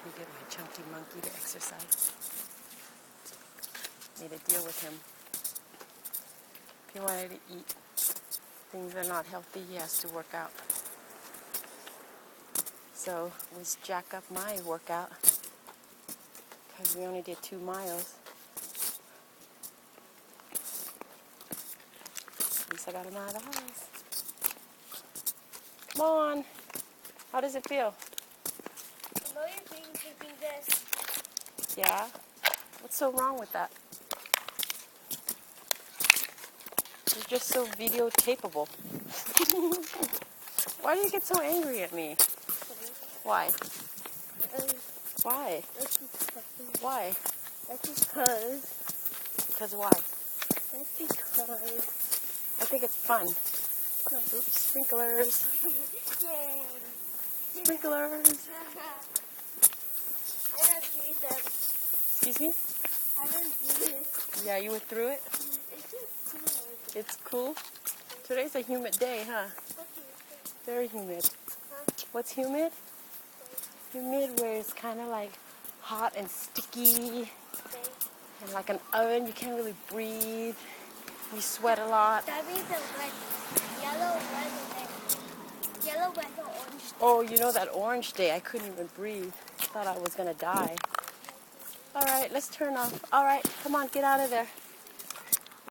me get my chunky monkey to exercise. Made a deal with him. If he wanted to eat things that are not healthy, he has to work out. So let's jack up my workout because we only did 2 miles. At least I got him out of the house. Come on. How does it feel? I know you're keeping this. Yeah? What's so wrong with that? You're just so videotapable. Why do you get so angry at me? Why? Why? Why? That's because. Because why? That's because. I think it's fun. Oops, sprinklers. Yay. Sprinklers. I don't do them. Excuse me? I don't do it. Yeah, you went through it? It's just too hard. It's cool. Today's a humid day, huh? Very humid. What's humid? Humid where it's kind of like hot and sticky and like an oven. You can't really breathe. You sweat a lot. That means the red, yellow, red, and yellow, red, and orange. Oh, you know that orange day, I couldn't even breathe. I thought I was going to die. All right, let's turn off. All right, come on, get out of there.